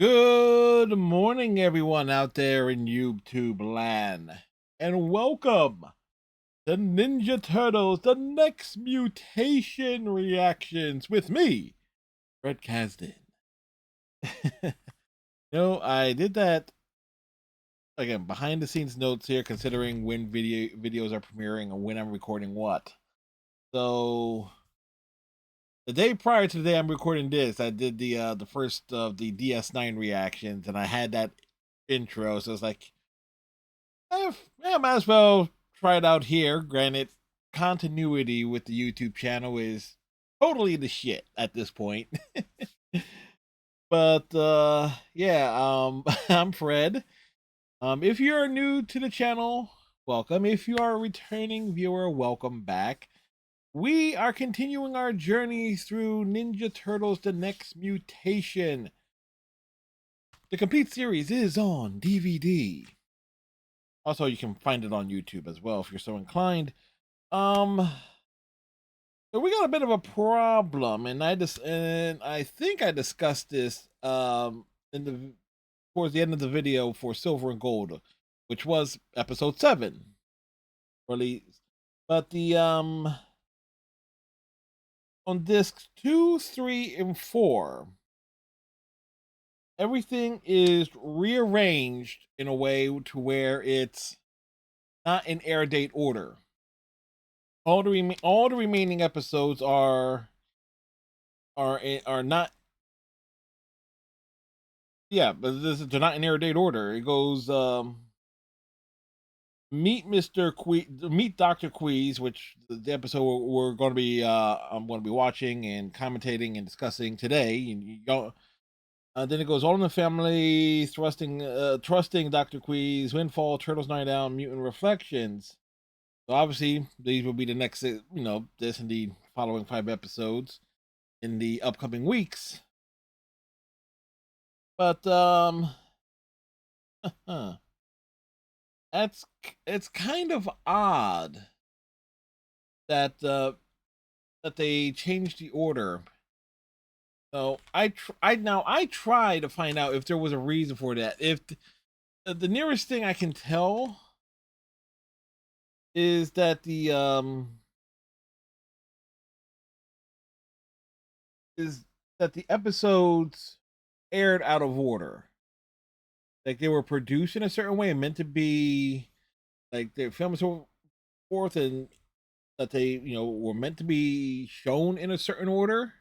Good morning, everyone out there in YouTube land, and welcome to Ninja Turtles: The Next Mutation reactions with me, Brett Kasdan. No, I did that again behind the scenes notes here, considering when videos are premiering and when I'm recording what. So the day prior to the day I'm recording this, I did the first of the DS9 reactions, and I had that intro, so it's like, yeah, might as well try it out here. Granted, continuity with the YouTube channel is totally the shit at this point. But yeah, I'm Fred. If you're new to the channel, welcome. If you are a returning viewer, welcome back. We are continuing our journey through Ninja Turtles: The Next Mutation. The complete series is on DVD. Also, you can find it on YouTube as well if you're so inclined. Um, so we got a bit of a problem, and I think I discussed this in the towards the end of the video for Silver and Gold, which was episode 7 release. But the on discs 2, 3, and 4, everything is rearranged in a way to where it's not in air date order. All the remaining episodes are not, yeah, but they're not in air date order. It goes meet Dr. Quease, which the episode we're going to be I'm going to be watching and commentating and discussing today. You go, then it goes All in the Family, trusting Dr. Quease, Windfall, Turtles Night Out, Mutant Reflections. So obviously these will be the next, this and the following 5 episodes in the upcoming weeks. But that's it's kind of odd that that they changed the order. So I try to find out if there was a reason for that. If the nearest thing I can tell is that the episodes aired out of order. Like they were produced in a certain way and meant to be, like, they're filmed so forth, and that they, were meant to be shown in a certain order.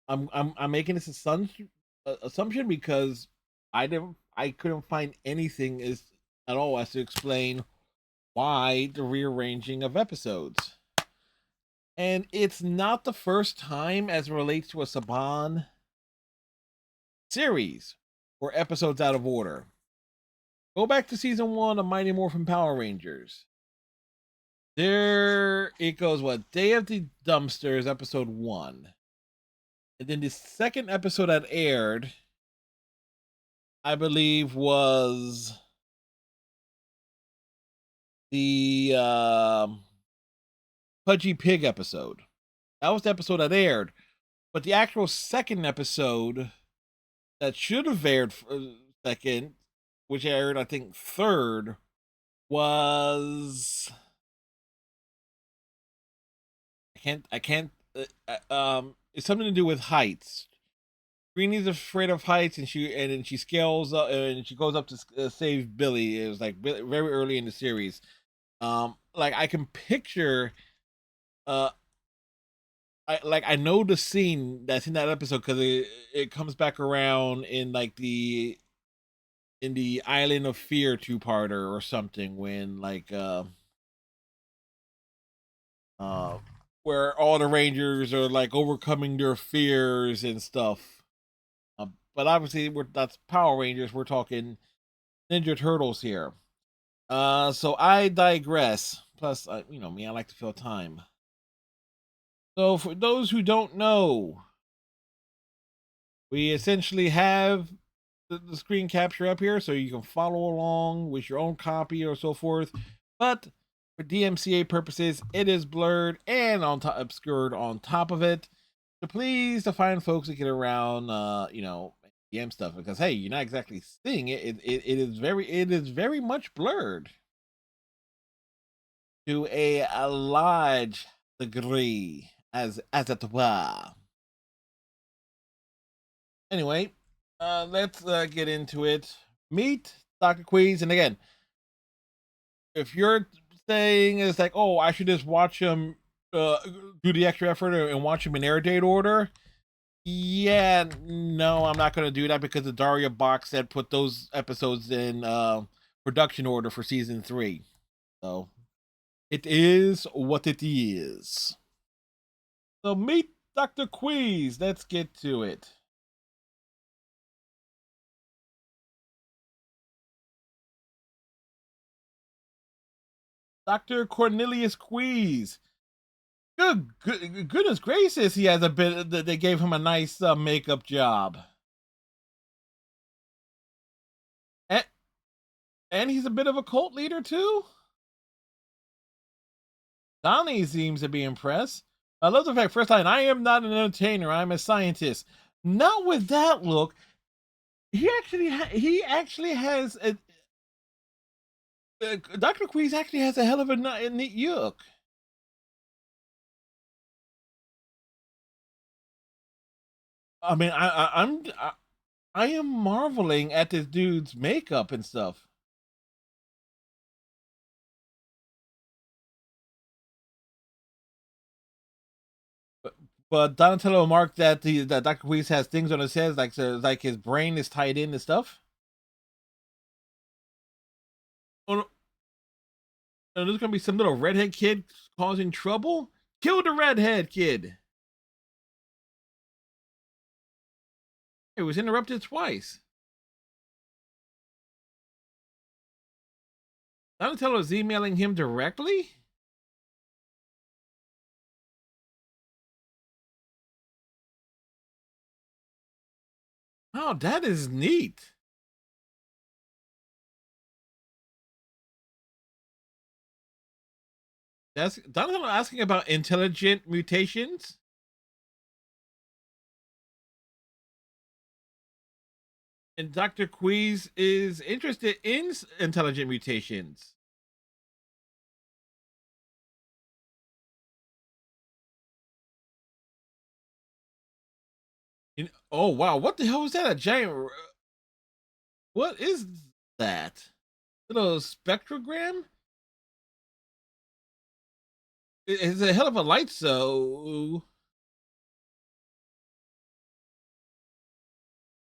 I'm making this assumption because I couldn't find anything at all as to explain why the rearranging of episodes. And it's not the first time as it relates to a Saban series where episodes out of order. Go back to season 1 of Mighty Morphin Power Rangers. There it goes. What, Day of the Dumpsters, episode 1. And then the second episode that aired, I believe, was the Pudgy Pig episode. That was the episode that aired. But the actual second episode that should have aired second, which aired, I think, third, was I can't it's something to do with heights. Greenie's afraid of heights, and then she scales up, and she goes up to save Billy. It was like very early in the series. Like I can picture, uh, I know the scene that's in that episode because it comes back around in like in the Island of Fear 2-parter or something, when like uh where all the Rangers are like overcoming their fears and stuff. But obviously that's Power Rangers. We're talking Ninja Turtles here. So I digress. Plus, me, I like to fill time. So for those who don't know, we essentially have the screen capture up here, so you can follow along with your own copy or so forth. But for DMCA purposes, it is blurred and obscured on top of it. So please, to find folks that get around, DM stuff because hey, you're not exactly seeing it. It is very much blurred to a large degree as it were. Anyway, let's get into it. Meet Dr. Quease, and again, if you're saying it's like, oh, I should just watch him do the extra effort and watch him in air date order. Yeah, no, I'm not going to do that because the Daria box set put those episodes in production order for season 3. So it is what it is. So meet Dr. Quease. Let's get to it. Dr. Cornelius Quease. Goodness gracious, he has a bit. They gave him a nice makeup job, and, and he's a bit of a cult leader too. Donnie seems to be impressed. I love the fact, first line, I am not an entertainer, I'm a scientist. Not with that look. He actually has a Dr. Queeze actually has a hell of a neat look. I mean, I am marveling at this dude's makeup and stuff. But Donatello remarked that that Dr. Queeze has things on his head, like his brain is tied in and stuff. Oh, no, there's gonna be some little redhead kid causing trouble. Kill the redhead kid. It was interrupted twice. Donatello is emailing him directly. Oh, that is neat. That's Donatello asking about intelligent mutations. And Dr. Queeze is interested in intelligent mutations. Oh wow, what the hell was that? A giant? What is that? Little spectrogram? It's a hell of a light. So,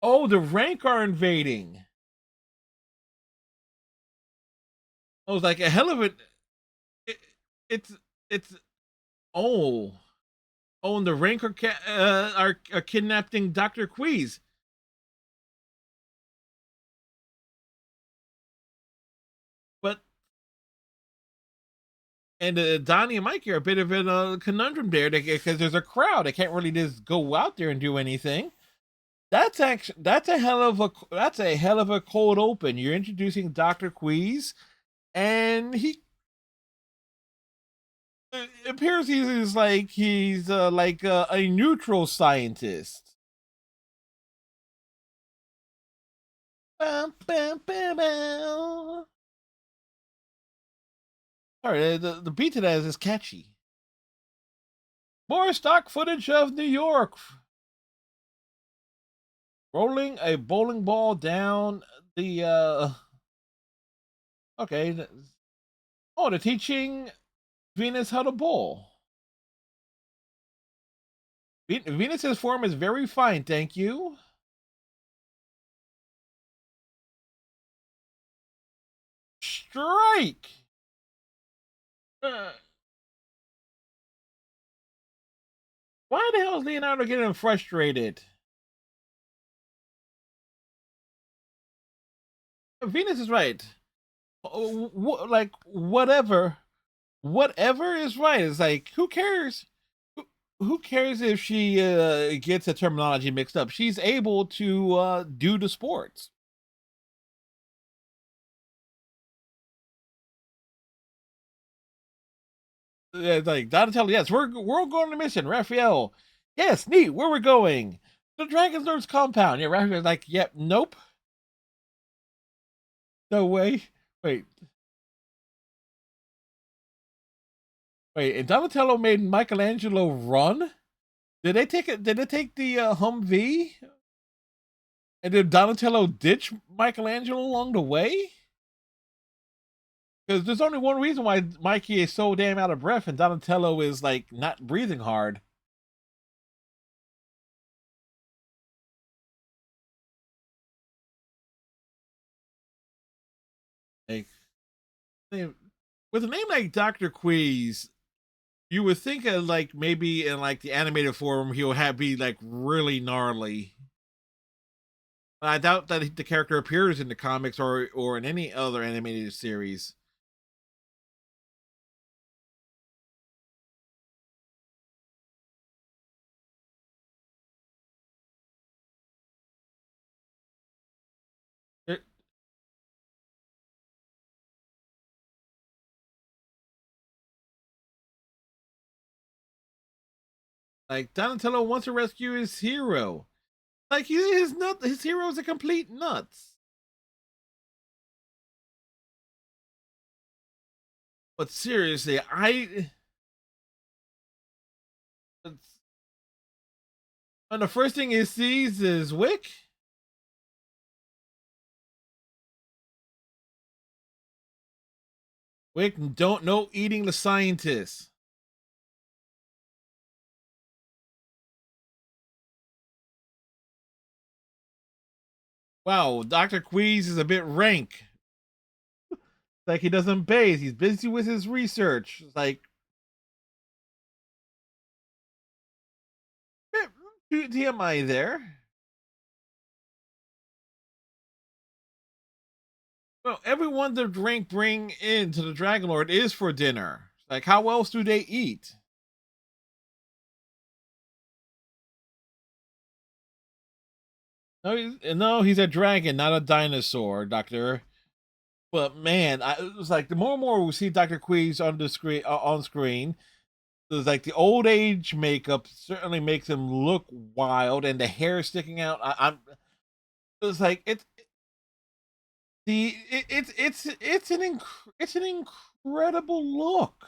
oh, the rank are invading. I was like a hell of it. it it's oh. Oh, and the rank are kidnapping Dr. Queeze. But and Donnie and Mikey are a bit of a conundrum there because there's a crowd. They can't really just go out there and do anything. That's a hell of a cold open. You're introducing Dr. Queeze, and he it appears he's like a neutral scientist. Bum, bum, bum, bum. Sorry, the beat to that is catchy. More stock footage of New York. Rolling a bowling ball down the okay. Oh, they're teaching Venus how to bowl. Venus's form is very fine, thank you. Strike. Uh, why the hell is Leonardo getting frustrated? Venus is right. Like whatever is right. It's like who cares? Who cares if she gets the terminology mixed up? She's able to do the sports. Like Donatello, yes, we're going on a mission. Raphael, yes, neat. Where we're going? The Dragon's Lord's compound. Yeah, Raphael's like, yep, nope, no way. Wait, wait. And Donatello made Michelangelo run. Did they take it? Did they take the Humvee? And did Donatello ditch Michelangelo along the way? Because there's only one reason why Mikey is so damn out of breath and Donatello is like not breathing hard. Like, with a name like Dr. Quease, you would think of like maybe in like the animated form he'll have be like really gnarly. But I doubt that the character appears in the comics or in any other animated series. It, like Donatello wants to rescue his hero. Like his hero is a complete nuts. But seriously, and the first thing he sees is Wick. Wick don't know eating the scientist. Wow, Dr. Queeze is a bit rank. Like he doesn't bathe. He's busy with his research. It's like TMI there. Well, everyone the drink bring into the Dragon Lord is for dinner. Like, how else do they eat? No, he's a dragon, not a dinosaur, Doctor. But man, it was like the more and more we see Doctor Queeze on the screen, on screen, it's like the old age makeup certainly makes him look wild, and the hair sticking out. I'm. It's like it's an incredible look.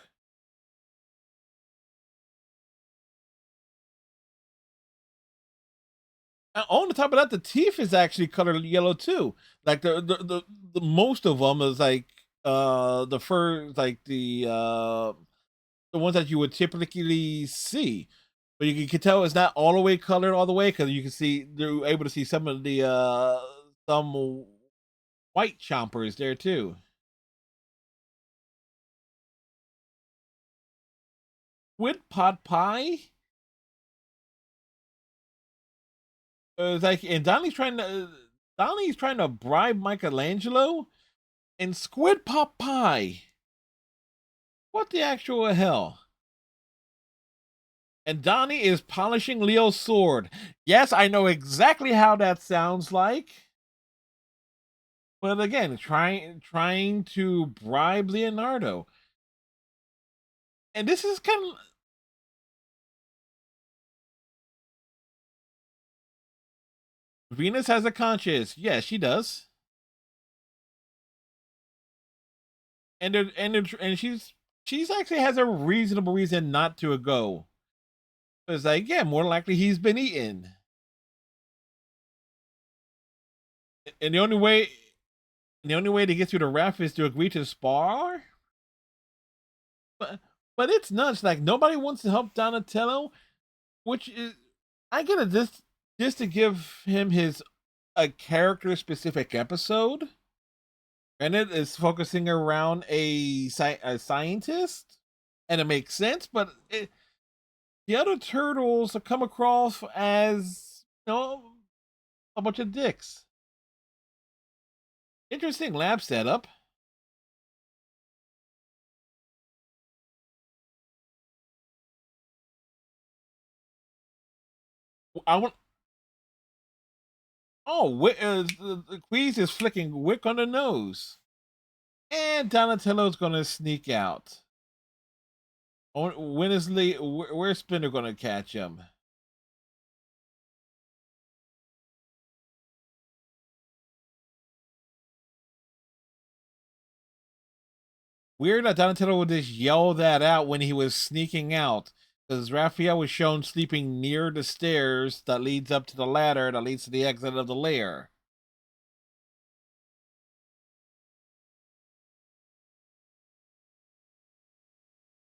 And on the top of that, the teeth is actually colored yellow too. Like the most of them is like the fur, like the ones that you would typically see. But you can tell it's not all the way colored all the way because you can see they're able to see some of the some white chompers there too. Squid pot pie. It's like and Donnie's trying to bribe Michelangelo and squid pot pie. What the actual hell? And Donnie is polishing Leo's sword. Yes, I know exactly how that sounds like. But again, trying to bribe Leonardo. And this is kind of Venus has a conscience. Yes, she does. And she's actually has a reasonable reason not to go. It's like, yeah, more likely he's been eaten. And the only way to get through the raft is to agree to spar. But but it's nuts. Like nobody wants to help Donatello, which is I get it just to give him his a character specific episode, and it is focusing around a scientist, and it makes sense. But the other turtles come across as a bunch of dicks. Interesting lab setup. I want. Oh, the Queeze is flicking Wick on the nose, and Donatello's gonna sneak out. When is Lee? Where's Spinner gonna catch him? Weird that Donatello would just yell that out when he was sneaking out, because Raphael was shown sleeping near the stairs that leads up to the ladder that leads to the exit of the lair.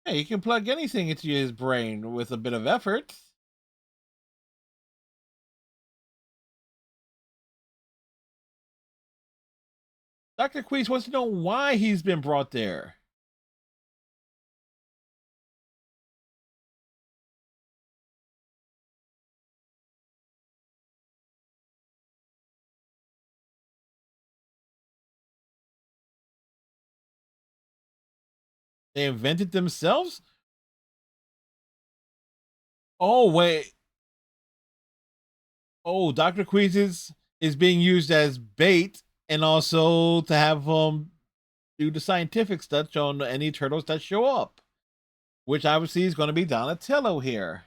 Hey, you can plug anything into his brain with a bit of effort. Dr. Quease wants to know why he's been brought there. They invented themselves? Oh, wait. Oh, Dr. Quease is being used as bait and also to have do the scientific stuff on any turtles that show up, which obviously is going to be Donatello here.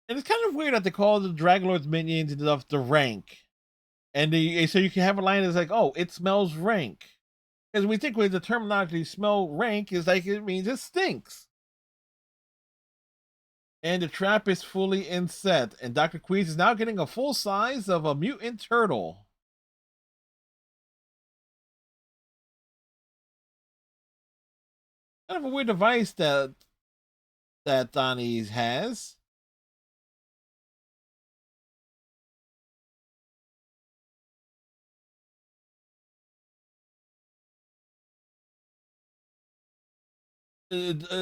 And it's kind of weird that they call the Dragon Lord's minions and stuff the rank. And so you can have a line that's like, oh, it smells rank. Because we think with the terminology smell rank is like it means it stinks. And the trap is fully in set. And Dr. Queeze is now getting a full size of a mutant turtle. Kind of a weird device that Donnie has.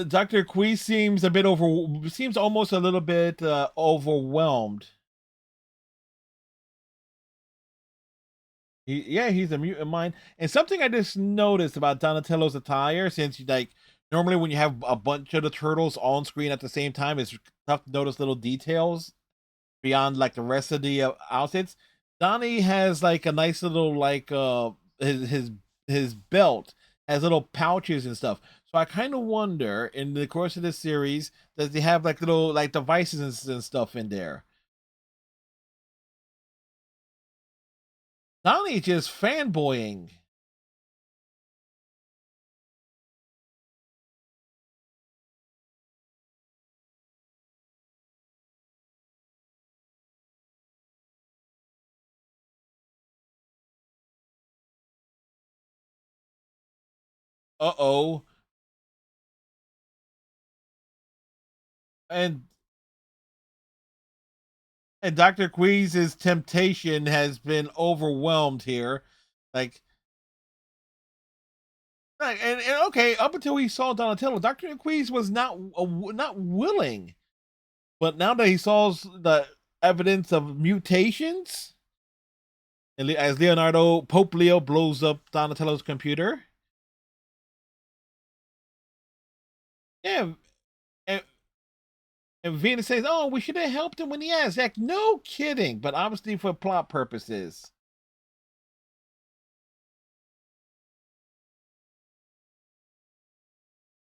Dr. Quee seems a bit seems almost a little bit overwhelmed. Yeah, he's a mutant mind. And something I just noticed about Donatello's attire, since like normally when you have a bunch of the turtles on screen at the same time, it's tough to notice little details beyond like the rest of the outfits. Donnie has like a nice little like his belt has little pouches and stuff. So I kind of wonder in the course of this series, does he have like little like devices and stuff in there? Donnie just fanboying. Uh oh. And Dr. Queese's temptation has been overwhelmed here. Like, and okay, up until he saw Donatello, Dr. Queese was not willing. But now that he saw the evidence of mutations, and as Leonardo Pope Leo blows up Donatello's computer, yeah, and, and Venus says, "Oh, we should have helped him when he asked." Like, no kidding, but obviously for plot purposes.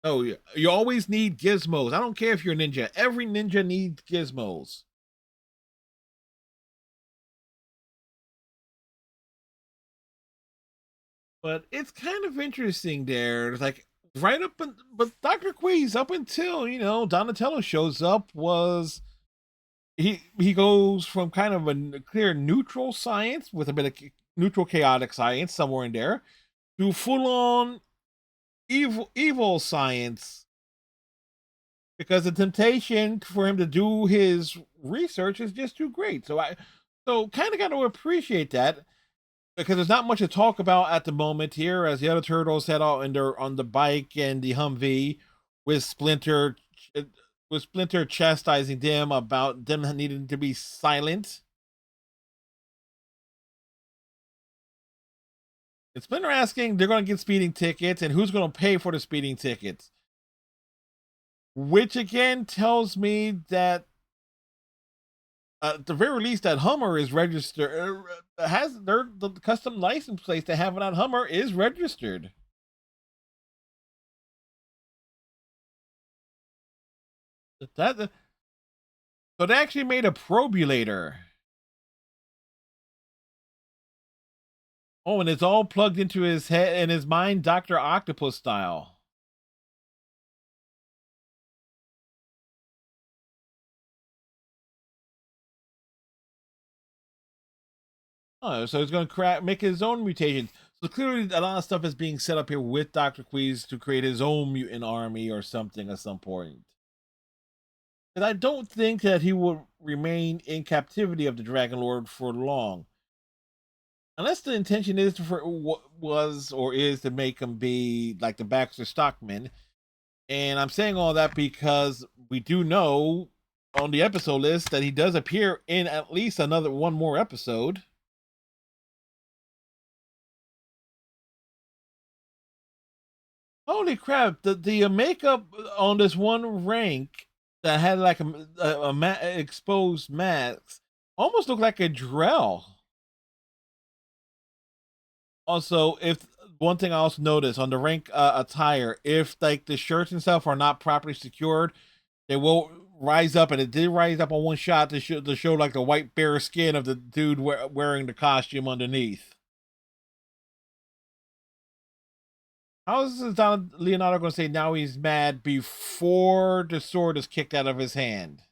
Oh, you always need gizmos. I don't care if you're a ninja. Every ninja needs gizmos. But it's kind of interesting there. It's like right up, but Doctor Queeze up until Donatello shows up was he goes from kind of a clear neutral science with a bit of neutral chaotic science somewhere in there to full on evil science because the temptation for him to do his research is just too great. So kind of got to appreciate that because there's not much to talk about at the moment here as the other turtles head out on the bike and the Humvee with Splinter chastising them about them needing to be silent. And Splinter asking they're going to get speeding tickets and who's going to pay for the speeding tickets. Which again tells me that at the very least that Hummer is registered, has the custom license plates they have on Hummer is registered. That so they actually made a probulator. Oh, and it's all plugged into his head and his mind, Dr. Octopus style. Oh, so he's going to make his own mutations. So clearly, a lot of stuff is being set up here with Dr. Quease to create his own mutant army or something at some point. And I don't think that he will remain in captivity of the Dragon Lord for long, unless the intention is for was or is to make him be like the Baxter Stockman. And I'm saying all that because we do know on the episode list that he does appear in at least another one more episode. Holy crap! The makeup on this one rank that had like exposed mask almost looked like a Drell. Also, if one thing I also noticed on the rank attire, if like the shirts and stuff are not properly secured, they will rise up, and it did rise up on one shot to show like the white bare skin of the dude wearing the costume underneath. How is Leonardo going to say now he's mad before the sword is kicked out of his hand?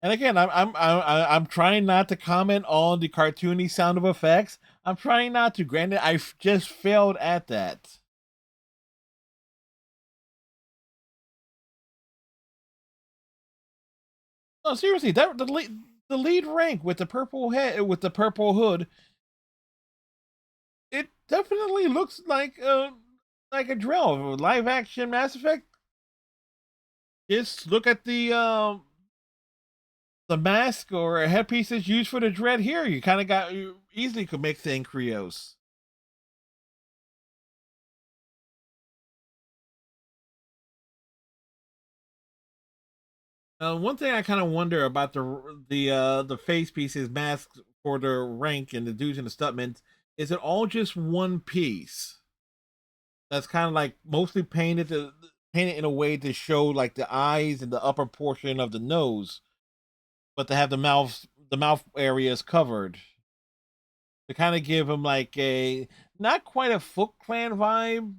And again, I'm trying not to comment on the cartoony sound of effects. I'm trying not to. Granted, I've just failed at that. No, seriously, that the lead rank with the purple head with the purple hood, it definitely looks like a drill live action Mass Effect. Just look at the mask or headpieces used for the dread here. You kind of got you easily could make thing Krios. One thing I kind of wonder about the face pieces, masks for the rank and the dudes and the stuntmen, is it all just one piece? That's kind of like mostly painted in a way to show like the eyes and the upper portion of the nose, but to have the mouth areas covered to kind of give him like a not quite a Foot Clan vibe.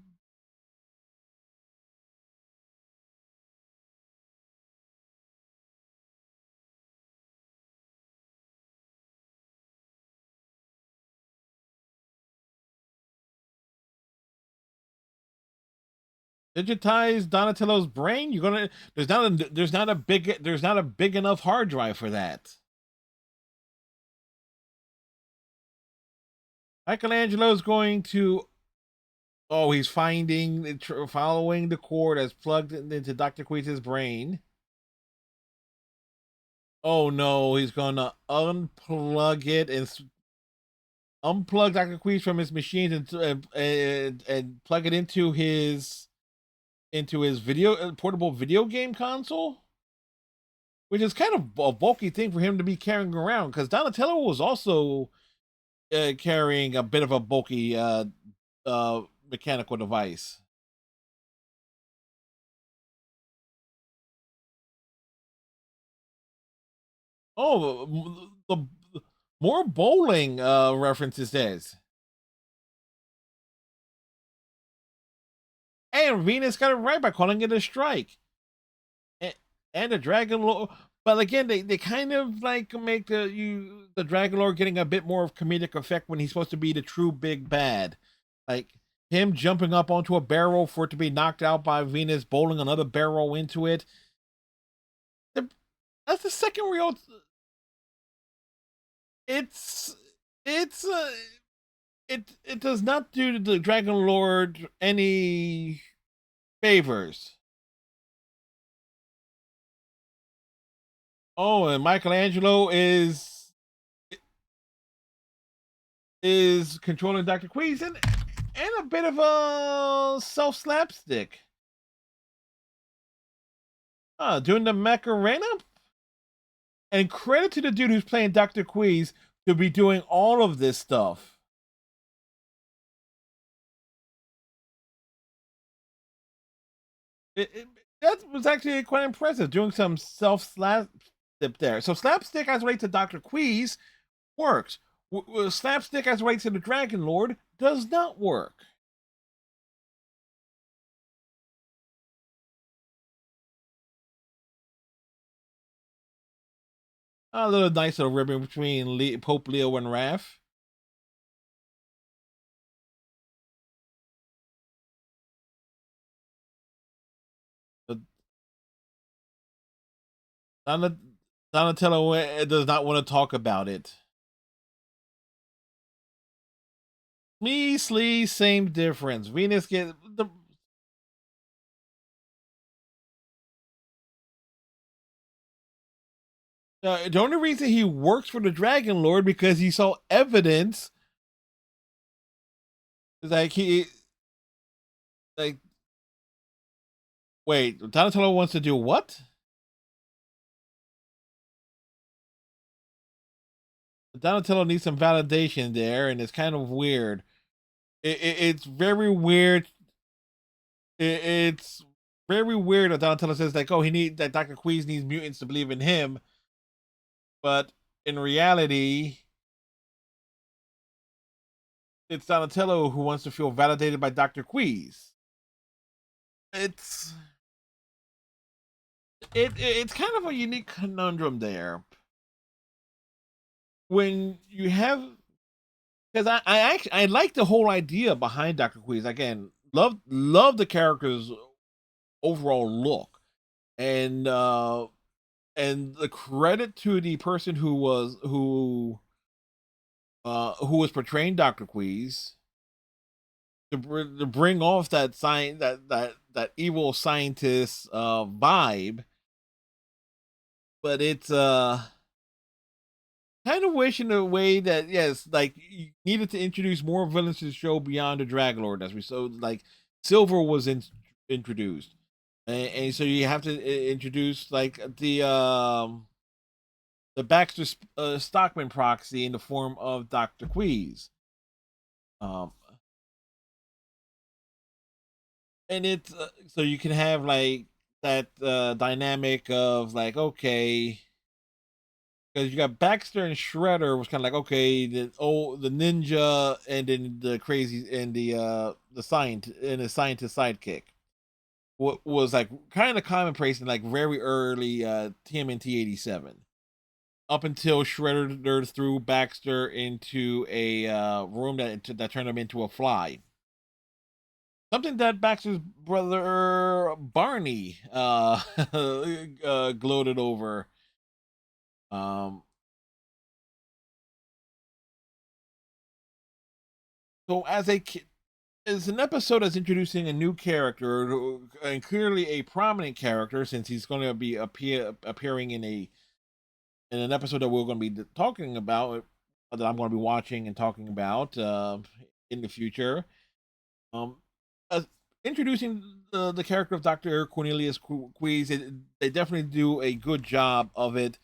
Digitize Donatello's brain. You're gonna there's not a big enough hard drive for that. Michelangelo's going to he's following the cord as plugged into Dr. Queese's brain. Oh no, he's gonna unplug it and unplug Dr. Queese from his machines and plug it into his video portable video game console, which is kind of a bulky thing for him to be carrying around because Donatello was also carrying a bit of a bulky uh, mechanical device. Oh, the more bowling references there's. And Venus got it right by calling it a strike. And, and the Dragon Lord. But again, they kind of like make the Dragon Lord getting a bit more of comedic effect when he's supposed to be the true big bad. Like him jumping up onto a barrel for it to be knocked out by Venus, bowling another barrel into it. That's the second real. It's it's it does not do the Dragon Lord any favors. Oh, and Michelangelo is controlling Dr. Queeze and a bit of a self slapstick. Doing the Macarena. And credit to the dude who's playing Dr. Queeze to be doing all of this stuff. That was actually quite impressive. Doing some self slap there. So slapstick as relates to Dr. Quease works. Slapstick as relates to the Dragon Lord does not work. A little nice little ribbon between Pope Leo and Raph. Donatello does not want to talk about it. Measly, same difference. Venus gets the only reason he works for the Dragon Lord because he saw evidence. Like he like wait, Donatello wants to do what? Donatello needs some validation there, and it's kind of weird. It's very weird. It's very weird that Donatello says like, "Oh, he need that Doctor Quease needs mutants to believe in him," but in reality, it's Donatello who wants to feel validated by Doctor Quease. It's it's kind of a unique conundrum there when you have because I like the whole idea behind Doctor Quease. Again, love the character's overall look and the credit to the person who was portraying Doctor Quease to bring off that that evil scientist vibe, but it's kind of wish in a way that yes, like you needed to introduce more villains to the show beyond the Dragon Lord, as we so like Silver was introduced, and so you have to introduce like the Baxter Stockman proxy in the form of Doctor Quease. Um, and it's so you can have like that dynamic of like okay because you got Baxter and Shredder was kind of like okay the ninja and then the crazy and the scientist sidekick what was like kind of commonplace in like very early TMNT 87 up until Shredder threw Baxter into a room that turned him into a fly. Something that Baxter's brother Barney gloated over. Um, so as an episode that's introducing a new character and clearly a prominent character since he's going to be appearing in an episode that we're going to be talking about that I'm going to be watching and talking about in the future. Um, uh, Introducing the character of Dr. Cornelius Queeze, they definitely do a good job of it.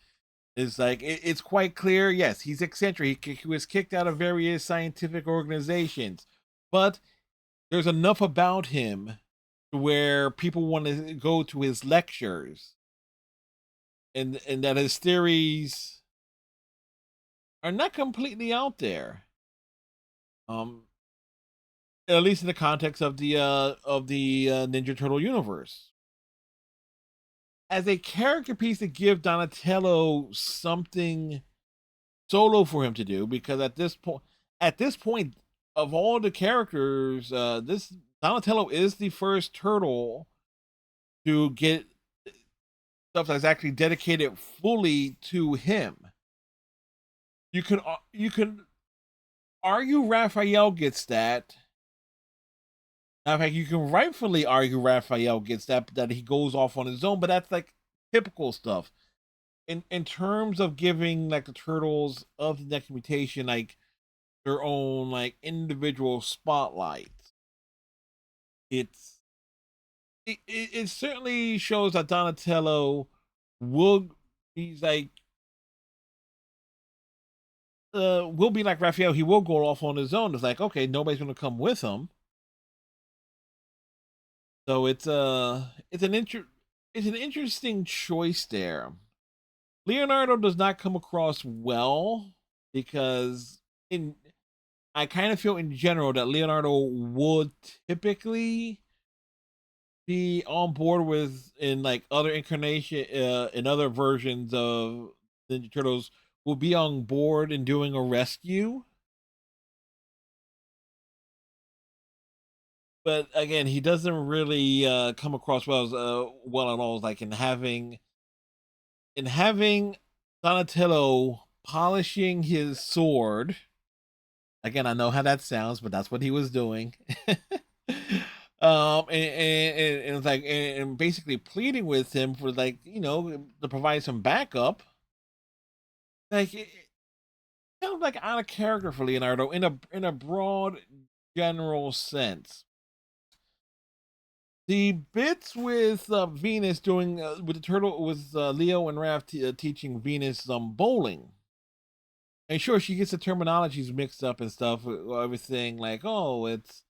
It's like it's quite clear. Yes, he's eccentric. He was kicked out of various scientific organizations, but there's enough about him where people want to go to his lectures, and that his theories are not completely out there. Um, at least in the context of the Ninja Turtle universe. As a character piece to give Donatello something solo for him to do, because at this point of all the characters, this Donatello is the first turtle to get stuff that's actually dedicated fully to him. You can argue Raphael gets that. Now, in fact, you can rightfully argue Raphael gets that he goes off on his own, but that's like typical stuff. In terms of giving like the turtles of the next mutation like their own like individual spotlight, it's it certainly shows that Donatello will he's like will be like Raphael. He will go off on his own. It's like okay, nobody's gonna come with him. So it's an interesting choice there. Leonardo does not come across well because in I kind of feel in general that Leonardo would typically be on board with in like other incarnation in other versions of Ninja Turtles will be on board in doing a rescue. But again, he doesn't really come across well as well at all. Like in having Donatello polishing his sword. Again, I know how that sounds, but that's what he was doing. And it's like and basically pleading with him for like to provide some backup. Like it sounds like out of character for Leonardo in a broad general sense. The bits with Venus doing with the turtle with Leo and Raph teaching Venus bowling. And sure, she gets the terminologies mixed up and stuff. Everything like, oh, it's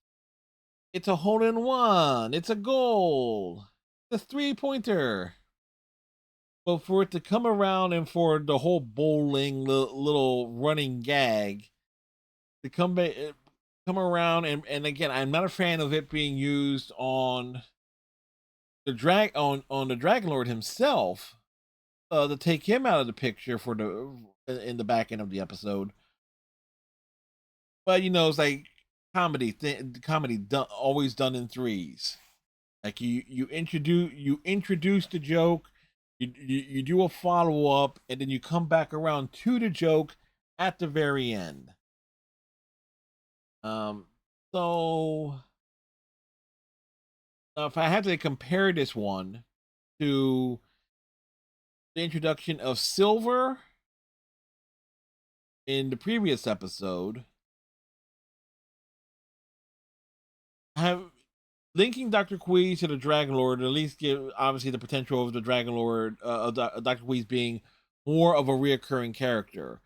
a hole in one, it's a goal, it's a 3-pointer. But for it to come around and for the whole bowling little running gag to come around and again, I'm not a fan of it being used on the Dragon Lord himself, to take him out of the picture for the in the back end of the episode. But it's like comedy always done in threes. Like you introduce the joke, you do a follow up, and then you come back around to the joke at the very end. Um, so if I had to compare this one to the introduction of Silver in the previous episode, have linking Dr. Quease to the Dragon Lord at least give obviously the potential of the Dragon Lord of Dr. Quease being more of a reoccurring character.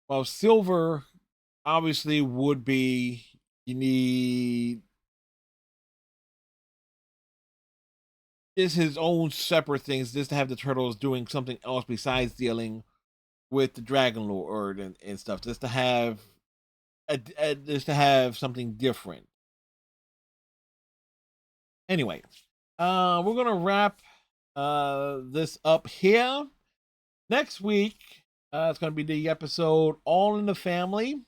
While Silver obviously would be you need is his own separate things just to have the turtles doing something else besides dealing with the Dragon Lord and stuff. Just to have just to have something different. Anyway, we're gonna wrap this up here. Next week, it's gonna be the episode All in the Family.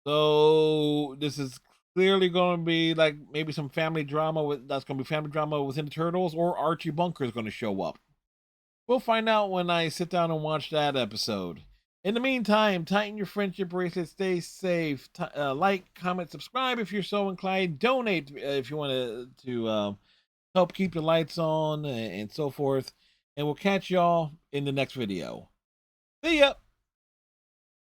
So this is clearly going to be like maybe some family drama that's going to be family drama within the Turtles, or Archie Bunker is going to show up. We'll find out when I sit down and watch that episode. In the meantime, tighten your friendship bracelet, stay safe, like, comment, subscribe if you're so inclined, donate if you want to help keep the lights on and so forth. And we'll catch y'all in the next video. See ya!